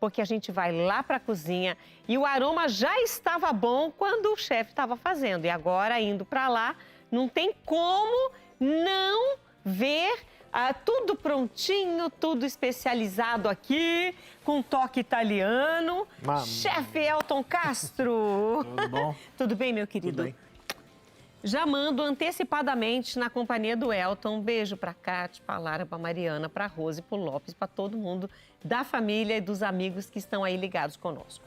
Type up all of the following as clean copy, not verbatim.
porque a gente vai lá para a cozinha e o aroma já estava bom quando o chefe estava fazendo. E agora, indo para lá, não tem como não ver tudo prontinho, tudo especializado aqui, com toque italiano. Chefe Elton Castro! Tudo bom? Tudo bem, meu querido? Tudo bem. Já mando antecipadamente na companhia do Elton. Um beijo para a Cátia, para a Lara, para a Mariana, para a Rose, para o Lopes, para todo mundo da família e dos amigos que estão aí ligados conosco.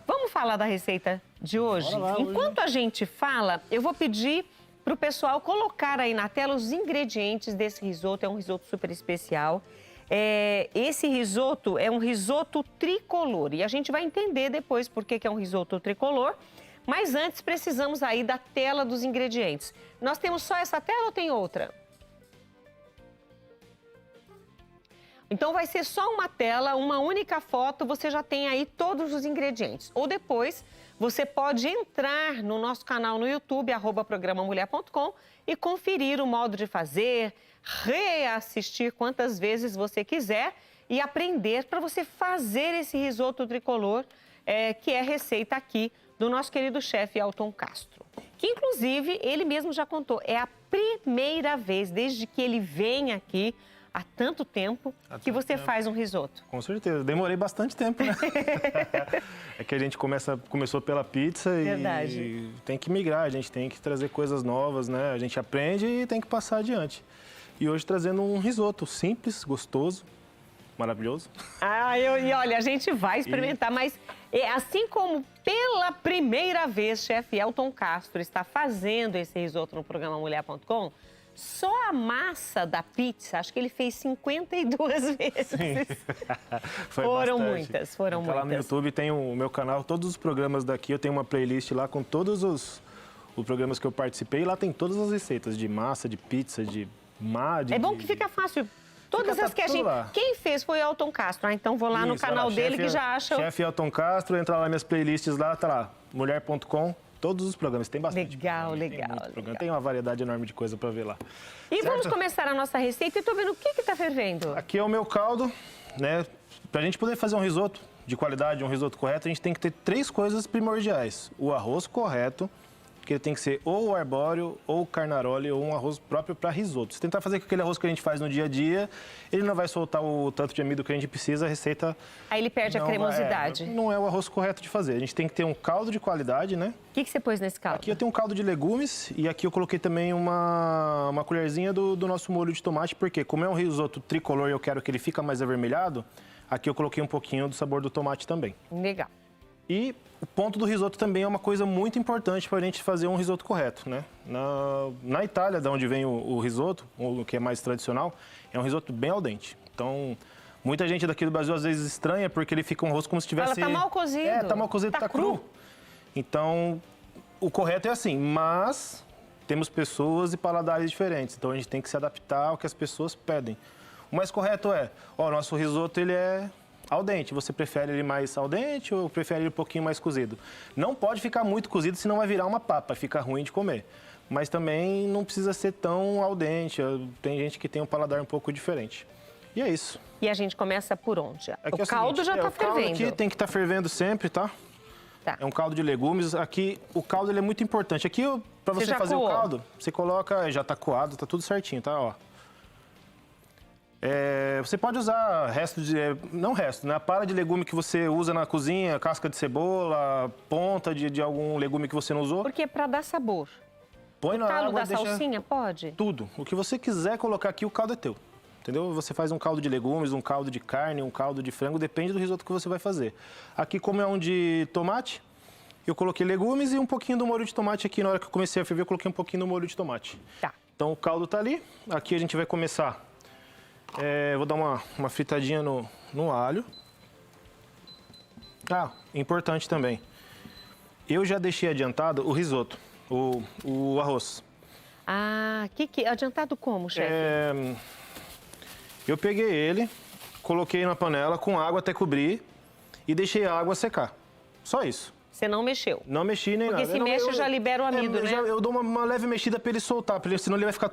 Vamos falar da receita de hoje? Enquanto a gente fala, eu vou pedir para o pessoal colocar aí na tela os ingredientes desse risoto. É um risoto super especial. Esse risoto é um risoto tricolor e a gente vai entender depois por que é um risoto tricolor. Mas antes precisamos aí da tela dos ingredientes. Nós temos só essa tela ou tem outra? Então vai ser só uma tela, uma única foto, você já tem aí todos os ingredientes. Ou depois você pode entrar no nosso canal no YouTube, @programamulher.com, e conferir o modo de fazer, reassistir quantas vezes você quiser e aprender para você fazer esse risoto tricolor, que é receita aqui do nosso querido chefe Elton Castro. Que, inclusive, ele mesmo já contou, é a primeira vez, desde que ele vem aqui, há tanto tempo, que você faz um risoto. Com certeza, demorei bastante tempo, né? É que a gente começou pela pizza e tem que migrar, a gente tem que trazer coisas novas, né? A gente aprende e tem que passar adiante. E hoje trazendo um risoto simples, gostoso, maravilhoso. E olha, a gente vai experimentar, mas assim como pela primeira vez chefe Elton Castro está fazendo esse risoto no programamulher.com, só a massa da pizza, acho que ele fez 52 vezes. Sim. Foram muitas. Lá no YouTube tem o meu canal, todos os programas daqui, eu tenho uma playlist lá com todos os programas que eu participei, e lá tem todas as receitas de massa, de pizza, de É bom que fica fácil. Todas as que a gente... Quem fez foi o Elton Castro, então vou lá no canal dele que já acha... Chefe Elton Castro, entra lá nas minhas playlists lá, tá lá, mulher.com, todos os programas, tem bastante. Legal. Tem uma variedade enorme de coisa para ver lá. E vamos começar a nossa receita. Eu tô vendo o que tá fervendo. Aqui é o meu caldo, né? Pra gente poder fazer um risoto de qualidade, um risoto correto, a gente tem que ter 3 coisas primordiais. O arroz correto, que ele tem que ser ou arbóreo, ou carnaroli, ou um arroz próprio para risoto. Se tentar fazer com aquele arroz que a gente faz no dia a dia, ele não vai soltar o tanto de amido que a gente precisa, a receita... Aí ele perde a cremosidade. Não é o arroz correto de fazer. A gente tem que ter um caldo de qualidade, né? O que você pôs nesse caldo? Aqui eu tenho um caldo de legumes e aqui eu coloquei também uma colherzinha do nosso molho de tomate, porque como é um risoto tricolor e eu quero que ele fique mais avermelhado, aqui eu coloquei um pouquinho do sabor do tomate também. Legal. E o ponto do risoto também é uma coisa muito importante para a gente fazer um risoto correto, né? Na Itália, da onde vem o risoto, o que é mais tradicional, é um risoto bem al dente. Então, muita gente daqui do Brasil às vezes estranha porque ele fica um arroz como se tivesse... Ela tá mal cozido. Tá mal cozido, tá cru. Então, o correto é assim, mas temos pessoas e paladares diferentes, então a gente tem que se adaptar ao que as pessoas pedem. O mais correto é, nosso risoto ele é al dente. Você prefere ele mais al dente ou prefere ele um pouquinho mais cozido? Não pode ficar muito cozido, senão vai virar uma papa, fica ruim de comer. Mas também não precisa ser tão al dente, tem gente que tem um paladar um pouco diferente. E é isso. E a gente começa por onde? Aqui o caldo já tá fervendo. O caldo aqui tem que estar fervendo sempre, tá? É um caldo de legumes. Aqui, o caldo ele é muito importante. Aqui, para você fazer o caldo, você coloca, já tá coado, tá tudo certinho, tá? Ó. Você pode usar resto de... Não resto, né? A para de legume que você usa na cozinha, casca de cebola, ponta de algum legume que você não usou. Porque é para dar sabor. Põe na água, o caldo da salsinha, pode? Tudo. O que você quiser colocar aqui, o caldo é teu. Entendeu? Você faz um caldo de legumes, um caldo de carne, um caldo de frango, depende do risoto que você vai fazer. Aqui, como é um de tomate, eu coloquei legumes e um pouquinho do molho de tomate aqui. Na hora que eu comecei a ferver, eu coloquei um pouquinho do molho de tomate. Tá. Então, o caldo tá ali. Aqui a gente vai começar... vou dar uma fritadinha no alho. Importante também. Eu já deixei adiantado o risoto, o arroz. Adiantado como, chefe? Eu peguei ele, coloquei na panela com água até cobrir e deixei a água secar. Só isso. Você não mexeu? Não mexi nem nada. Porque se mexe já libera o amido, né? Eu dou uma leve mexida para ele soltar, senão ele vai ficar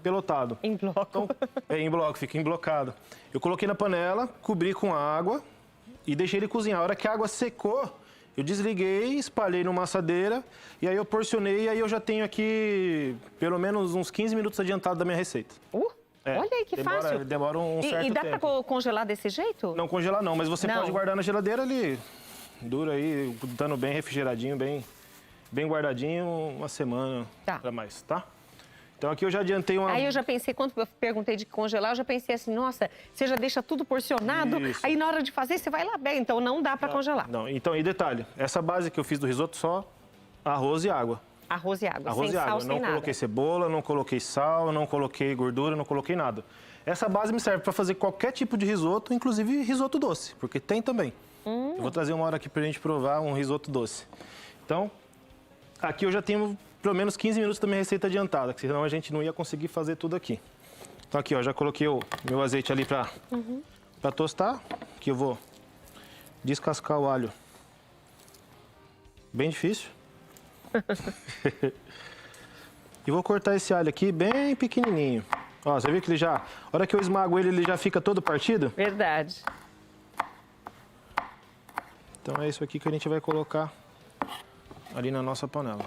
pelotado. Em bloco. Então, em bloco, fica emblocado. Eu coloquei na panela, cobri com água, e deixei ele cozinhar. A hora que a água secou, eu desliguei, espalhei numa assadeira e aí eu porcionei e aí eu já tenho aqui pelo menos uns 15 minutos adiantado da minha receita. Olha aí que fácil. Demora um certo tempo. E dá para congelar desse jeito? Não congelar não, mas você Não. pode guardar na geladeira, ele dura aí, estando bem refrigeradinho, bem guardadinho, uma semana para mais, tá? Então aqui eu já adiantei uma... Aí eu já pensei, quando eu perguntei de congelar, eu já pensei assim, nossa, você já deixa tudo porcionado, Isso. aí na hora de fazer você vai lá bem, então não dá para congelar. Não, então, e detalhe, essa base que eu fiz do risoto só arroz e água. Arroz e água, Arroz sem e água. sal, sem Não nada. coloquei cebola, não coloquei sal, não coloquei gordura, não coloquei nada. Essa base me serve para fazer qualquer tipo de risoto, inclusive risoto doce, porque tem também. Eu vou trazer uma hora aqui pra gente provar um risoto doce. Então, aqui eu já tenho pelo menos 15 minutos da minha receita adiantada, que senão a gente não ia conseguir fazer tudo aqui. Então aqui, ó, já coloquei o meu azeite ali pra tostar. Aqui eu vou descascar o alho. Bem difícil. E vou cortar esse alho aqui bem pequenininho. Ó, você viu que ele já... A hora que eu esmago ele, ele já fica todo partido? Verdade. Então é isso aqui que a gente vai colocar ali na nossa panela.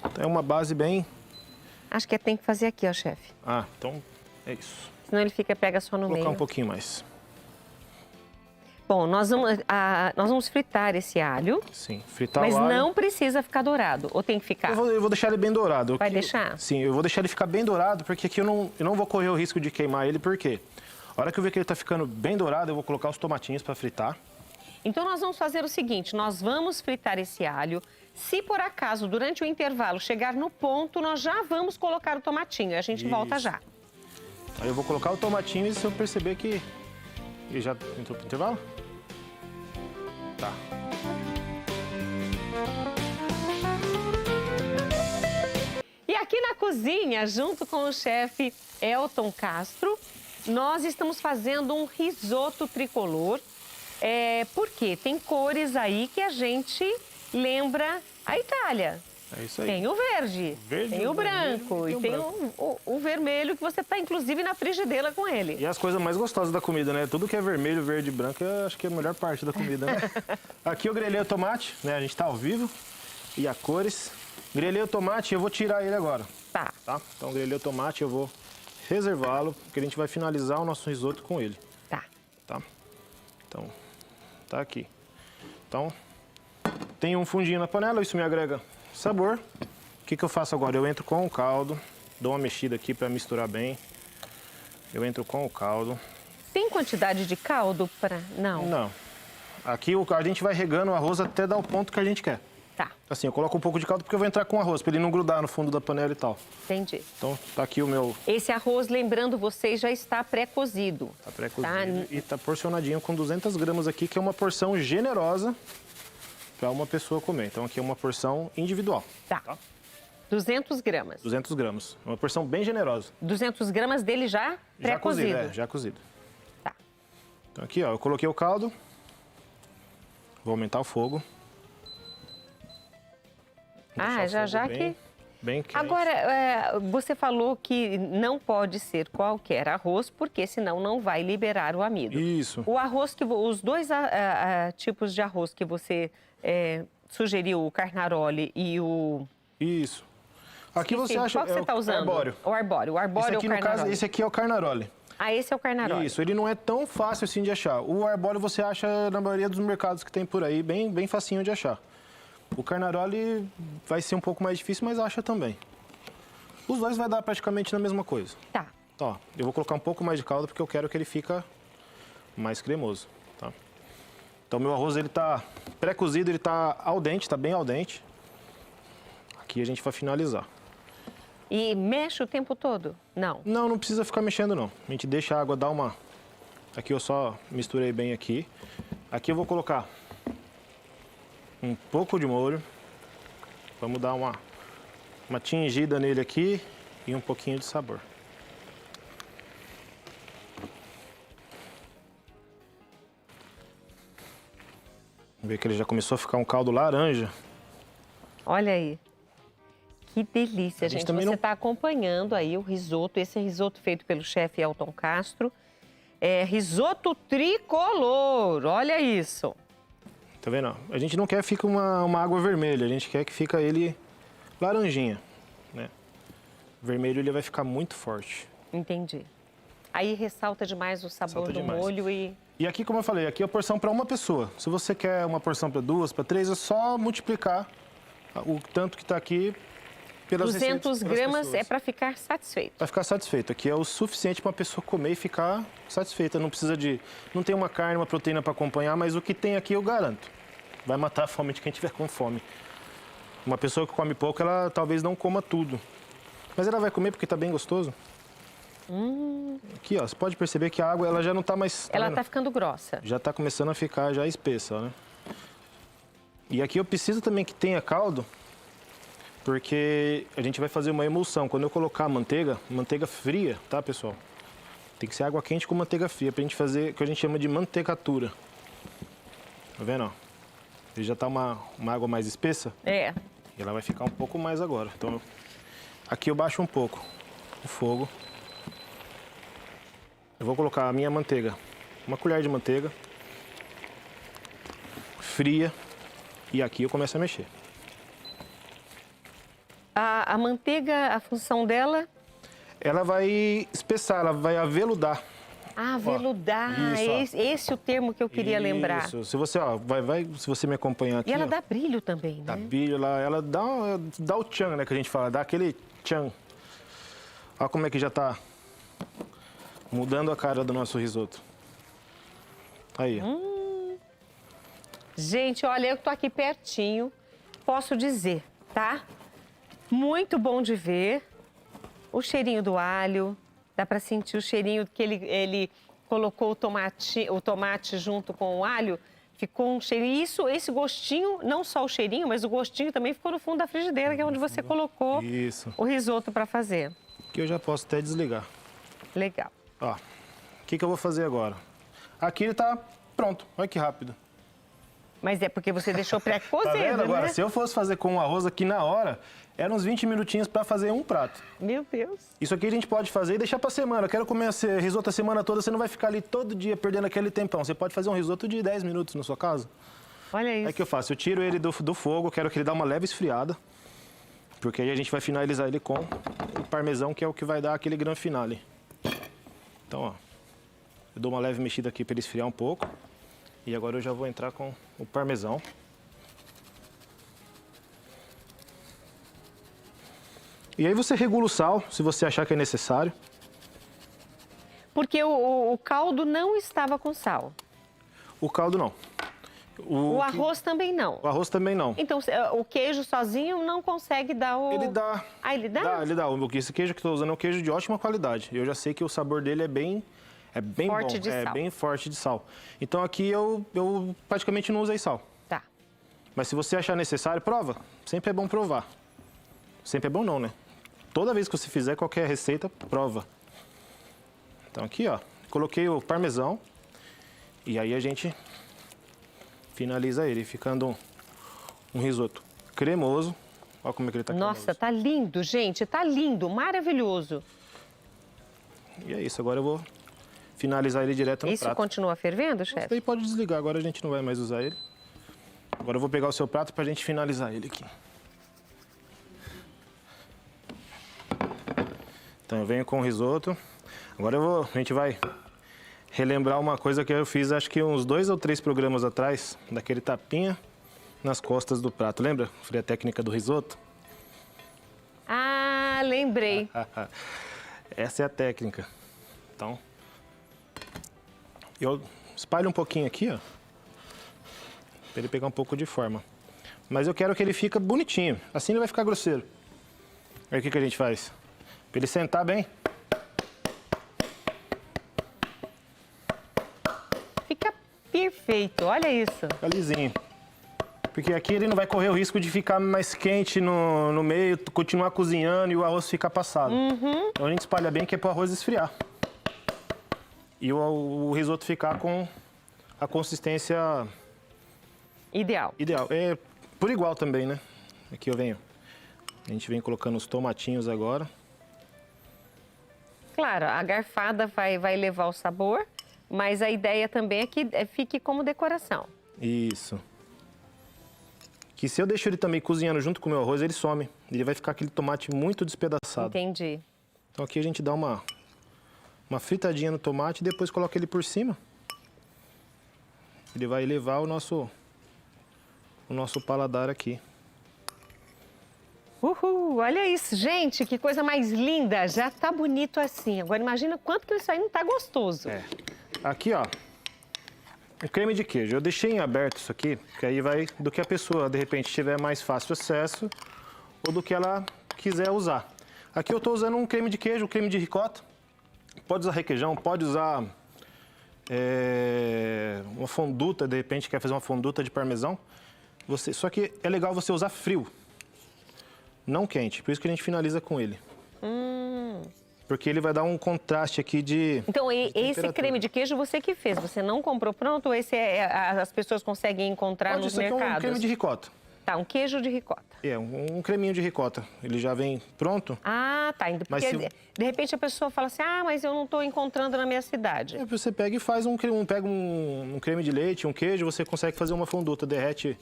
Então é uma base bem... Acho que tem que fazer aqui, ó, chefe. Ah, então é isso. Senão ele pega só no Vou colocar meio. um pouquinho mais. Bom, nós vamos fritar esse alho, Sim, fritar mas o alho. não precisa ficar dourado, ou tem que ficar? Eu vou deixar ele bem dourado. Vai deixar? Sim, eu vou deixar ele ficar bem dourado, porque aqui eu não vou correr o risco de queimar ele, por quê? A hora que eu ver que ele tá ficando bem dourado, eu vou colocar os tomatinhos para fritar. Então nós vamos fazer o seguinte, nós vamos fritar esse alho. Se por acaso, durante o intervalo, chegar no ponto, nós já vamos colocar o tomatinho e a gente volta já. Aí eu vou colocar o tomatinho e se eu perceber que ele já entrou pro intervalo? Tá. E aqui na cozinha, junto com o chefe Elton Castro, nós estamos fazendo um risoto tricolor. Porque tem cores aí que a gente lembra a Itália. É isso aí. Tem o verde, tem o branco e tem o vermelho que você está, inclusive, na frigideira com ele. E as coisas mais gostosas da comida, né? Tudo que é vermelho, verde e branco, eu acho que é a melhor parte da comida, né? Aqui eu grelhei o tomate, né? A gente tá ao vivo. E a cores. Grelhei o tomate e eu vou tirar ele agora. Tá. Então grelhei o tomate, eu vou reservá-lo, porque a gente vai finalizar o nosso risoto com ele. Tá. Então, tá aqui. Então, tem um fundinho na panela, isso me agrega sabor. O que eu faço agora? Eu entro com o caldo, dou uma mexida aqui para misturar bem. Eu entro com o caldo. Tem quantidade de caldo para... Não. Não. Aqui a gente vai regando o arroz até dar o ponto que a gente quer. Tá. Assim, eu coloco um pouco de caldo porque eu vou entrar com arroz, para ele não grudar no fundo da panela e tal. Entendi. Então, tá aqui o meu... Esse arroz, lembrando vocês, já está pré-cozido. Tá pré-cozido e tá porcionadinho com 200 gramas aqui, que é uma porção generosa para uma pessoa comer. Então aqui é uma porção individual. Tá. 200 gramas. 200 gramas. Uma porção bem generosa. 200 gramas dele já pré-cozido. Já cozido. Tá. Então aqui, ó, eu coloquei o caldo. Vou aumentar o fogo. Já que... Bem quente. Agora, você falou que não pode ser qualquer arroz, porque senão não vai liberar o amido. Isso. O arroz os dois tipos de arroz que você sugeriu, o carnaroli e o... Isso. Aqui você acha... Qual que você está usando? Arbóreo. O arbóreo. O arbóreo é o carnaroli. No caso, esse aqui é o carnaroli. Ah, esse é o carnaroli. Isso, ele não é tão fácil assim de achar. O arbóreo você acha na maioria dos mercados que tem por aí, bem facinho de achar. O carnaroli vai ser um pouco mais difícil, mas acha também. Os dois vai dar praticamente na mesma coisa. Tá. Ó, eu vou colocar um pouco mais de caldo porque eu quero que ele fique mais cremoso, tá? Então meu arroz ele tá pré-cozido, ele tá al dente, tá bem al dente. Aqui a gente vai finalizar. E mexe o tempo todo? Não. Não precisa ficar mexendo não. A gente deixa a água dar uma... Aqui eu só misturei bem aqui. Aqui eu vou colocar um pouco de molho. Vamos dar uma tingida nele aqui e um pouquinho de sabor. Vê que ele já começou a ficar um caldo laranja. Olha aí. Que delícia, gente. Você está acompanhando aí o risoto, esse é risoto feito pelo chefe Elton Castro. É risoto tricolor, olha isso. Tá vendo? A gente não quer que fique uma água vermelha, a gente quer que fique ele laranjinha, né? Vermelho ele vai ficar muito forte. Entendi. Aí ressalta demais o sabor do molho e... E aqui, como eu falei, aqui é a porção para uma pessoa. Se você quer uma porção para 2, para 3, é só multiplicar o tanto que está aqui pelas 200 gramas é para ficar satisfeito. Para ficar satisfeito. Aqui é o suficiente para uma pessoa comer e ficar satisfeita. Não precisa de... Não tem uma carne, uma proteína para acompanhar, mas o que tem aqui eu garanto. Vai matar a fome de quem tiver com fome. Uma pessoa que come pouco, ela talvez não coma tudo. Mas ela vai comer porque está bem gostoso. Aqui, ó, você pode perceber que a água ela já não está mais... Ela está ficando grossa. Já está começando a ficar já espessa, ó, né? E aqui eu preciso também que tenha caldo, porque a gente vai fazer uma emulsão. Quando eu colocar a manteiga fria, tá, pessoal? Tem que ser água quente com manteiga fria, pra gente fazer o que a gente chama de manteigatura. Tá vendo, ó? Ele já tá uma água mais espessa. É. E ela vai ficar um pouco mais agora. Então, aqui eu baixo um pouco o fogo. Eu vou colocar a minha manteiga, uma colher de manteiga fria, e aqui eu começo a mexer. A manteiga, a função dela? Ela vai espessar, ela vai aveludar. Ah, aveludar, isso, esse é o termo que eu queria lembrar. Isso, se você, ó, se você me acompanhar aqui... E ela ó, dá brilho também, né? Dá brilho, ela dá o tchan, né, que a gente fala, dá aquele tchan. Olha como é que já tá mudando a cara do nosso risoto. Aí, ó. Gente, olha, eu tô aqui pertinho, posso dizer, tá? Muito bom de ver. O cheirinho do alho, dá para sentir o cheirinho que ele colocou o tomate junto com o alho. Ficou um cheirinho. Esse gostinho, não só o cheirinho, mas o gostinho também ficou no fundo da frigideira, que é onde você colocou o risoto para fazer. Que eu já posso até desligar. Legal. Ó, o que eu vou fazer agora? Aqui ele tá pronto, olha que rápido. Mas é porque você deixou pré-cozido, Tá vendo? Agora, né? se eu fosse fazer com o arroz aqui na hora, eram uns 20 minutinhos para fazer um prato. Meu Deus. Isso aqui a gente pode fazer e deixar para semana. Eu quero comer risoto a semana toda, você não vai ficar ali todo dia perdendo aquele tempão. Você pode fazer um risoto de 10 minutos na sua casa. Olha isso. É que eu faço, eu tiro ele do fogo, quero que ele dê uma leve esfriada, porque aí a gente vai finalizar ele com o parmesão, que é o que vai dar aquele grande finale. Então, ó, eu dou uma leve mexida aqui para ele esfriar um pouco. E agora eu já vou entrar com o parmesão. E aí você regula o sal, se você achar que é necessário. Porque o caldo não estava com sal. O caldo não. O arroz também não. O arroz também não. Então, o queijo sozinho não consegue dar o... Ele dá. Ah, ele dá? Ele dá. Esse queijo que eu estou usando é um queijo de ótima qualidade. Eu já sei que o sabor dele é bem forte bom. De sal. Bem forte de sal. Então aqui eu praticamente não usei sal. Tá. Mas se você achar necessário, prova. Sempre é bom provar. Sempre é bom não, né? Toda vez que você fizer qualquer receita, prova. Então aqui, ó, coloquei o parmesão. E aí a gente finaliza ele, ficando um risoto cremoso. Olha como é que ele tá cremoso. Nossa, tá lindo, gente. Tá lindo, maravilhoso. E é isso, agora eu vou finalizar ele direto no prato. Isso continua fervendo, chefe? Isso daí pode desligar, agora a gente não vai mais usar ele. Agora eu vou pegar o seu prato pra gente finalizar ele aqui. Então eu venho com o risoto. Agora a gente vai relembrar uma coisa que eu fiz acho que uns 2 ou 3 programas atrás, daquele tapinha nas costas do prato. Lembra? Foi a técnica do risoto? Ah, lembrei. Essa é a técnica. Então, eu espalho um pouquinho aqui, ó, para ele pegar um pouco de forma. Mas eu quero que ele fique bonitinho, assim ele vai ficar grosseiro. Aí o que a gente faz? Para ele sentar bem. Fica perfeito, olha isso. Fica lisinho. Porque aqui ele não vai correr o risco de ficar mais quente no meio, continuar cozinhando e o arroz ficar passado. Então a gente espalha bem que é para o arroz esfriar. E o risoto ficar com a consistência... Ideal. Ideal. É por igual também, né? Aqui eu venho A gente vem colocando os tomatinhos agora. Claro, a garfada vai levar o sabor, mas a ideia também é que fique como decoração. Isso. Que se eu deixo ele também cozinhando junto com o meu arroz, ele some. Ele vai ficar aquele tomate muito despedaçado. Entendi. Então aqui a gente dá uma fritadinha no tomate e depois coloca ele por cima. Ele vai elevar o nosso paladar aqui. Uhul, olha isso, gente, que coisa mais linda. Já tá bonito assim. Agora imagina quanto que isso aí não tá gostoso. É. Aqui, ó, o creme de queijo. Eu deixei em aberto isso aqui, que aí vai do que a pessoa, de repente, tiver mais fácil acesso ou do que ela quiser usar. Aqui eu tô usando um creme de queijo, um creme de ricota. Pode usar requeijão, pode usar uma fonduta, de repente quer fazer uma fonduta de parmesão. Só que é legal você usar frio, não quente. Por isso que a gente finaliza com ele. Porque ele vai dar um contraste aqui de Então, esse temperatura. creme de queijo você que fez? Você não comprou pronto ou esse as pessoas conseguem encontrar nos Isso aqui é um mercados? creme de ricota. Tá, um queijo de ricota. É, um creminho de ricota. Ele já vem pronto. Ah, tá. Porque Mas de repente a pessoa fala assim, mas eu não estou encontrando na minha cidade. Aí você pega e faz um creme de leite, um queijo, você consegue fazer uma fonduta, derrete.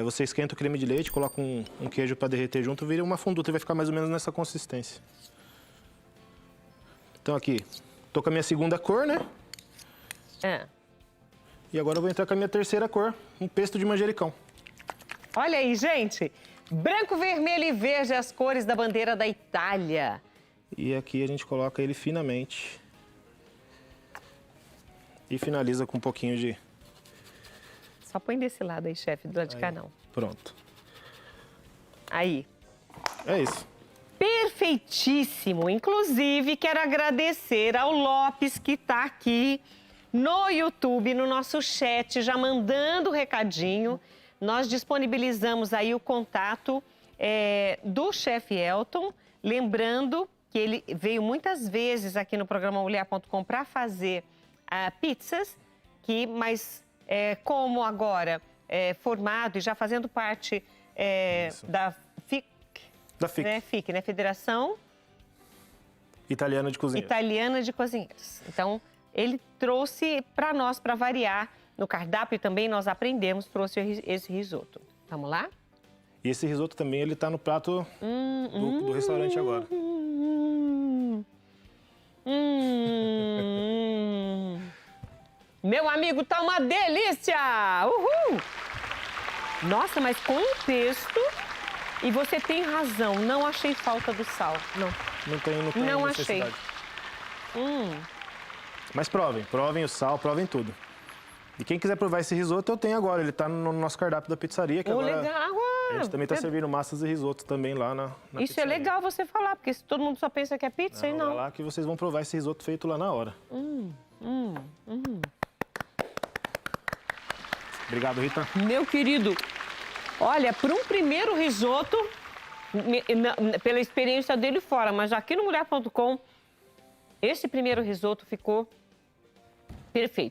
Você esquenta o creme de leite, coloca um queijo para derreter junto, vira uma fonduta e vai ficar mais ou menos nessa consistência. Então aqui, tô com a minha segunda cor, né? E agora eu vou entrar com a minha terceira cor, um pesto de manjericão. Olha aí, gente. Branco, vermelho e verde, as cores da bandeira da Itália. E aqui a gente coloca ele finamente. E finaliza com um pouquinho de... Só põe desse lado aí, chefe, do lado de cá não. Pronto. Aí. É isso. Perfeitíssimo. Inclusive, quero agradecer ao Lopes, que está aqui no YouTube, no nosso chat, já mandando o recadinho. Nós disponibilizamos aí o contato do chefe Elton, lembrando que ele veio muitas vezes aqui no programa Mulher.com para fazer pizzas, mas como agora formado e já fazendo parte da FIC, Da FIC. né? FIC, né? Federação Italiana de Cozinha. Italiana de Cozinheiros. Então, ele trouxe para nós, para variar, no cardápio também nós aprendemos, trouxe esse risoto. Vamos lá? E esse risoto também, ele tá no prato do restaurante agora. Meu amigo, tá uma delícia! Uhul! Nossa, mas com o pesto... E você tem razão, não achei falta do sal, não. Não tem necessidade. Achei. Mas provem o sal, provem tudo. E quem quiser provar esse risoto, eu tenho agora. Ele tá no nosso cardápio da pizzaria, que agora Legal. a gente também tá servindo massas e risotos também lá na Isso pizzaria. é legal você falar, porque se todo mundo só pensa que é pizza, e Vai não. lá que vocês vão provar esse risoto feito lá na hora. Obrigado, Rita. Meu querido, olha, para um primeiro risoto, pela experiência dele fora, mas aqui no Mulher.com, esse primeiro risoto ficou perfeito.